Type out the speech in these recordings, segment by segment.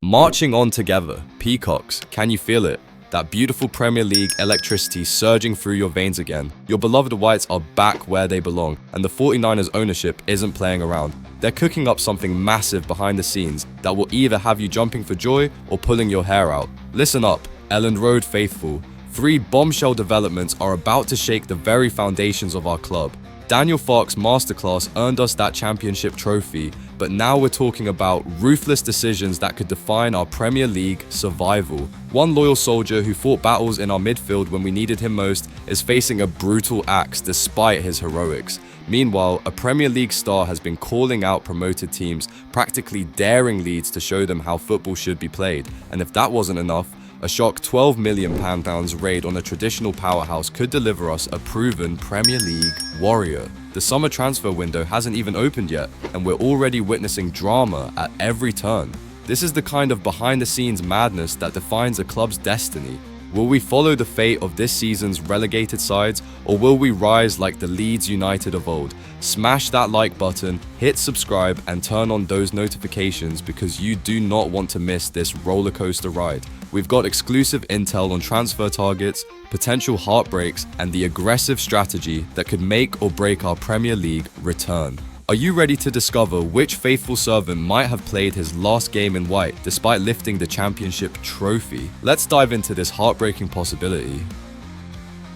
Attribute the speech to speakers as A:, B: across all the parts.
A: Marching on together, Peacocks, can you feel it? That beautiful Premier League electricity surging through your veins again. Your beloved Whites are back where they belong, and the 49ers ownership isn't playing around. They're cooking up something massive behind the scenes that will either have you jumping for joy or pulling your hair out. Listen up, Elland Road faithful. 3 bombshell developments are about to shake the very foundations of our club. Daniel Farke's masterclass earned us that championship trophy, but now we're talking about ruthless decisions that could define our Premier League survival. One loyal soldier who fought battles in our midfield when we needed him most is facing a brutal axe despite his heroics. Meanwhile, a Premier League star has been calling out promoted teams, practically daring Leeds to show them how football should be played. And if that wasn't enough, a shock £12 million raid on a traditional powerhouse could deliver us a proven Premier League warrior. The summer transfer window hasn't even opened yet, and we're already witnessing drama at every turn. This is the kind of behind-the-scenes madness that defines a club's destiny. Will we follow the fate of this season's relegated sides, or will we rise like the Leeds United of old? Smash that like button, hit subscribe, and turn on those notifications because you do not want to miss this rollercoaster ride. We've got exclusive intel on transfer targets, potential heartbreaks, and the aggressive strategy that could make or break our Premier League return. Are you ready to discover which faithful servant might have played his last game in white despite lifting the championship trophy? Let's dive into this heartbreaking possibility.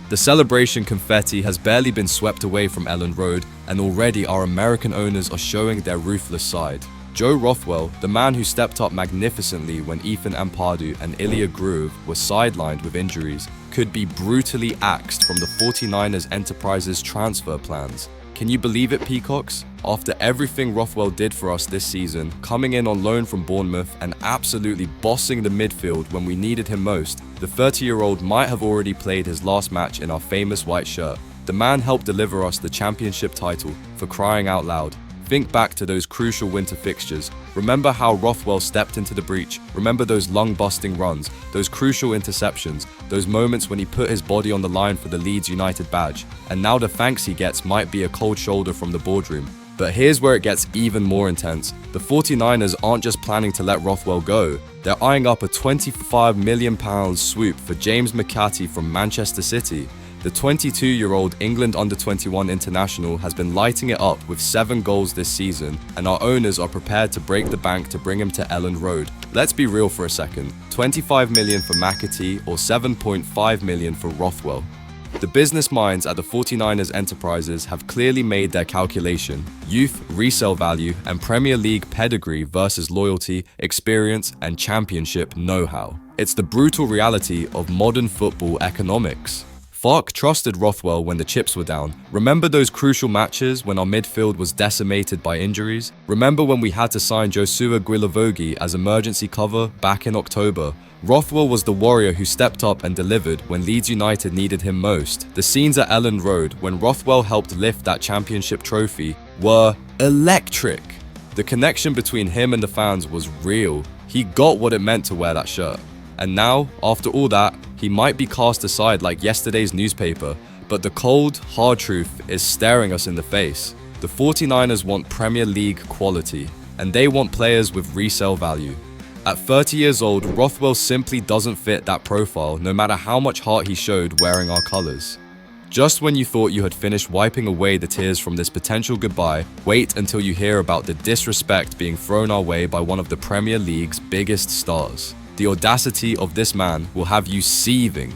A: The celebration confetti has barely been swept away from Elland Road, and already our American owners are showing their ruthless side. Joe Rothwell, the man who stepped up magnificently when Ethan Ampadu and Ilya Gruev were sidelined with injuries, could be brutally axed from the 49ers Enterprises transfer plans. Can you believe it, Peacocks? After everything Rothwell did for us this season, coming in on loan from Bournemouth and absolutely bossing the midfield when we needed him most, the 30-year-old might have already played his last match in our famous white shirt. The man helped deliver us the championship title, for crying out loud. Think back to those crucial winter fixtures. Remember how Rothwell stepped into the breach. Remember those lung-busting runs, those crucial interceptions, those moments when he put his body on the line for the Leeds United badge. And now the thanks he gets might be a cold shoulder from the boardroom. But here's where it gets even more intense. The 49ers aren't just planning to let Rothwell go. They're eyeing up a £25 million swoop for James McCarthy from Manchester City. The 22-year-old England under-21 international has been lighting it up with 7 goals this season, and our owners are prepared to break the bank to bring him to Elland Road. Let's be real for a second. $25 million for McAtee or $7.5 million for Rothwell. The business minds at the 49ers Enterprises have clearly made their calculation. Youth, resale value, and Premier League pedigree versus loyalty, experience, and championship know-how. It's the brutal reality of modern football economics. Farke trusted Rothwell when the chips were down. Remember those crucial matches when our midfield was decimated by injuries? Remember when we had to sign Joshua Guilavogui as emergency cover back in October? Rothwell was the warrior who stepped up and delivered when Leeds United needed him most. The scenes at Elland Road when Rothwell helped lift that championship trophy were electric. The connection between him and the fans was real. He got what it meant to wear that shirt. And now, after all that, he might be cast aside like yesterday's newspaper, but the cold, hard truth is staring us in the face. The 49ers want Premier League quality, and they want players with resale value. At 30 years old, Rothwell simply doesn't fit that profile, no matter how much heart he showed wearing our colours. Just when you thought you had finished wiping away the tears from this potential goodbye, wait until you hear about the disrespect being thrown our way by one of the Premier League's biggest stars. The audacity of this man will have you seething.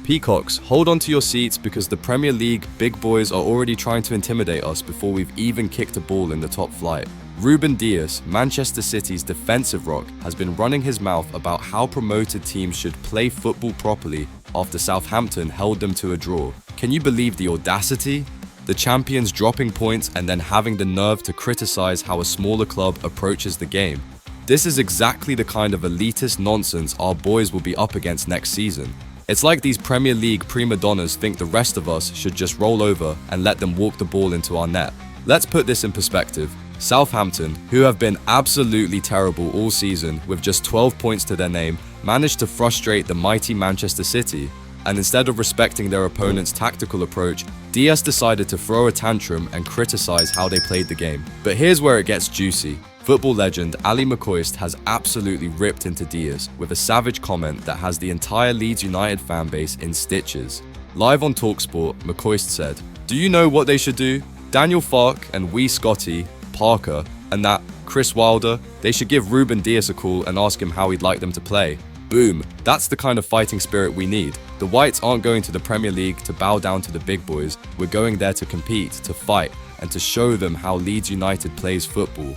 A: Peacocks, hold on to your seats because the Premier League big boys are already trying to intimidate us before we've even kicked a ball in the top flight. Ruben Dias, Manchester City's defensive rock, has been running his mouth about how promoted teams should play football properly after Southampton held them to a draw. Can you believe the audacity? The champions dropping points and then having the nerve to criticize how a smaller club approaches the game. This is exactly the kind of elitist nonsense our boys will be up against next season. It's like these Premier League prima donnas think the rest of us should just roll over and let them walk the ball into our net. Let's put this in perspective. Southampton, who have been absolutely terrible all season with just 12 points to their name, managed to frustrate the mighty Manchester City. And instead of respecting their opponent's tactical approach, Dias decided to throw a tantrum and criticize how they played the game. But here's where it gets juicy. Football legend Ali McCoist has absolutely ripped into Diaz with a savage comment that has the entire Leeds United fanbase in stitches. Live on TalkSport, McCoist said, "Do you know what they should do? Daniel Farke and Wee Scotty, Parker, and that Chris Wilder, they should give Ruben Diaz a call and ask him how he'd like them to play." Boom, that's the kind of fighting spirit we need. The Whites aren't going to the Premier League to bow down to the big boys, we're going there to compete, to fight, and to show them how Leeds United plays football.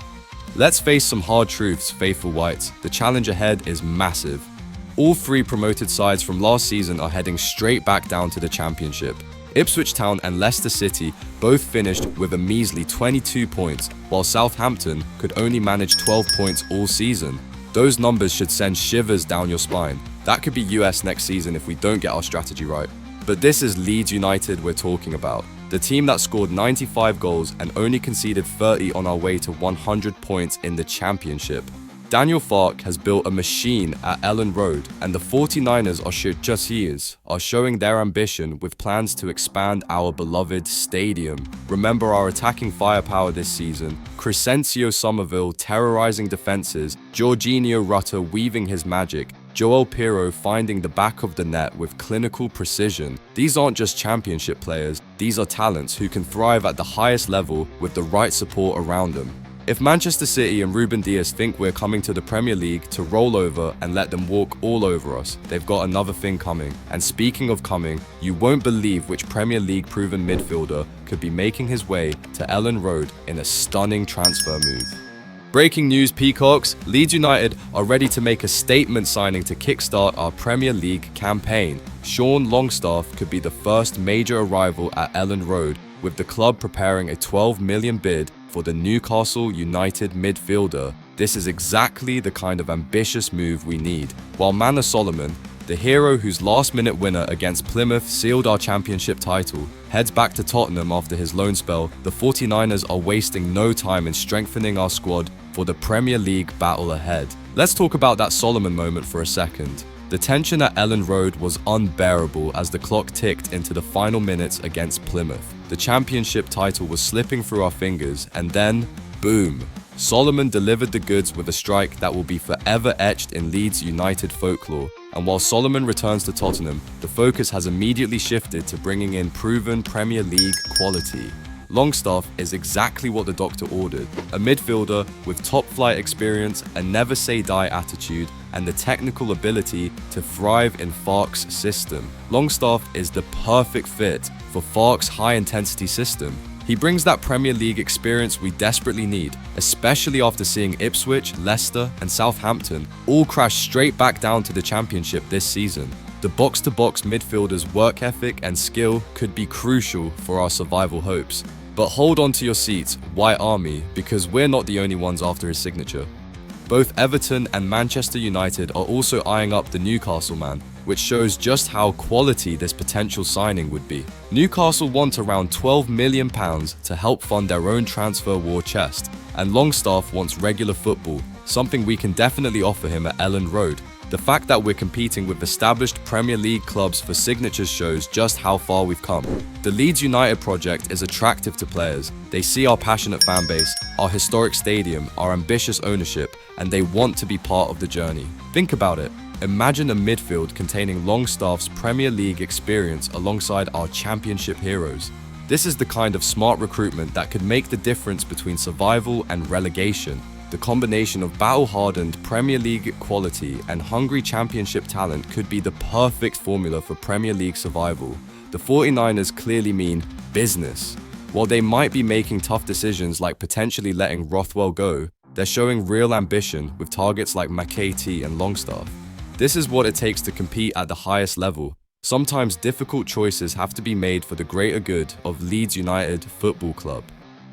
A: Let's face some hard truths, faithful Whites. The challenge ahead is massive. All three promoted sides from last season are heading straight back down to the Championship. Ipswich Town and Leicester City both finished with a measly 22 points, while Southampton could only manage 12 points all season. Those numbers should send shivers down your spine. That could be US next season if we don't get our strategy right. But this is Leeds United we're talking about. The team that scored 95 goals and only conceded 30 on our way to 100 points in the Championship. Daniel Farke has built a machine at Elland Road, and the 49ers are showing their ambition with plans to expand our beloved stadium. Remember our attacking firepower this season: Crescencio Somerville terrorizing defenses, Jorginho Rutter weaving his magic, Joel Pirro finding the back of the net with clinical precision. These aren't just Championship players, these are talents who can thrive at the highest level with the right support around them. If Manchester City and Ruben Diaz think we're coming to the Premier League to roll over and let them walk all over us, they've got another thing coming. And speaking of coming, you won't believe which Premier League proven midfielder could be making his way to Elland Road in a stunning transfer move. Breaking news, Peacocks! Leeds United are ready to make a statement signing to kickstart our Premier League campaign. Sean Longstaff could be the first major arrival at Elland Road, with the club preparing a £12 million bid for the Newcastle United midfielder. This is exactly the kind of ambitious move we need. While Manor Solomon, the hero whose last-minute winner against Plymouth sealed our Championship title, heads back to Tottenham after his loan spell, the 49ers are wasting no time in strengthening our squad for the Premier League battle ahead. Let's talk about that Solomon moment for a second. The tension at Elland Road was unbearable as the clock ticked into the final minutes against Plymouth. The Championship title was slipping through our fingers, and then, boom! Solomon delivered the goods with a strike that will be forever etched in Leeds United folklore. And while Solomon returns to Tottenham, the focus has immediately shifted to bringing in proven Premier League quality. Longstaff is exactly what the doctor ordered: a midfielder with top-flight experience, a never-say-die attitude, and the technical ability to thrive in Farke's system. Longstaff is the perfect fit for Farke's high-intensity system. He brings that Premier League experience we desperately need, especially after seeing Ipswich, Leicester, and Southampton all crash straight back down to the Championship this season. The box-to-box midfielder's work ethic and skill could be crucial for our survival hopes. But hold on to your seats, White Army, because we're not the only ones after his signature. Both Everton and Manchester United are also eyeing up the Newcastle man, which shows just how quality this potential signing would be. Newcastle want around £12 million to help fund their own transfer war chest, and Longstaff wants regular football, something we can definitely offer him at Elland Road. The fact that we're competing with established Premier League clubs for signatures shows just how far we've come. The Leeds United project is attractive to players. They see our passionate fanbase, our historic stadium, our ambitious ownership, and they want to be part of the journey. Think about it. Imagine a midfield containing Longstaff's Premier League experience alongside our Championship heroes. This is the kind of smart recruitment that could make the difference between survival and relegation. The combination of battle-hardened Premier League quality and hungry Championship talent could be the perfect formula for Premier League survival. The 49ers clearly mean business. While they might be making tough decisions like potentially letting Rothwell go, they're showing real ambition with targets like McKay and Longstaff. This is what it takes to compete at the highest level. Sometimes difficult choices have to be made for the greater good of Leeds United Football Club.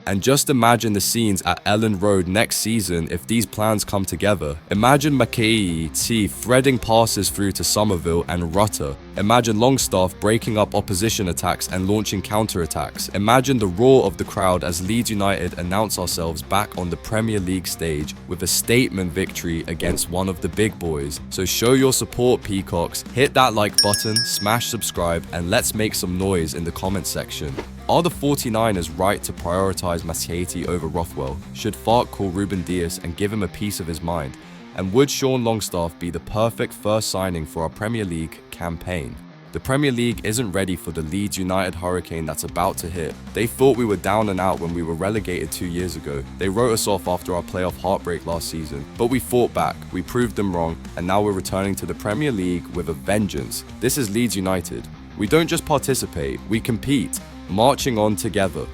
A: And just imagine the scenes at Elland Road next season if these plans come together. Imagine McKay threading passes through to Somerville and Rutter. Imagine Longstaff breaking up opposition attacks and launching counter-attacks. Imagine the roar of the crowd as Leeds United announce ourselves back on the Premier League stage with a statement victory against one of the big boys. So show your support, Peacocks. Hit that like button, smash subscribe, and let's make some noise in the comments section. Are the 49ers right to prioritise Masciati over Rothwell? Should Fark call Ruben Dias and give him a piece of his mind? And would Sean Longstaff be the perfect first signing for our Premier League campaign? The Premier League isn't ready for the Leeds United hurricane that's about to hit. They thought we were down and out when we were relegated 2 years ago. They wrote us off after our playoff heartbreak last season, but we fought back, we proved them wrong, and now we're returning to the Premier League with a vengeance. This is Leeds United. We don't just participate, we compete, marching on together.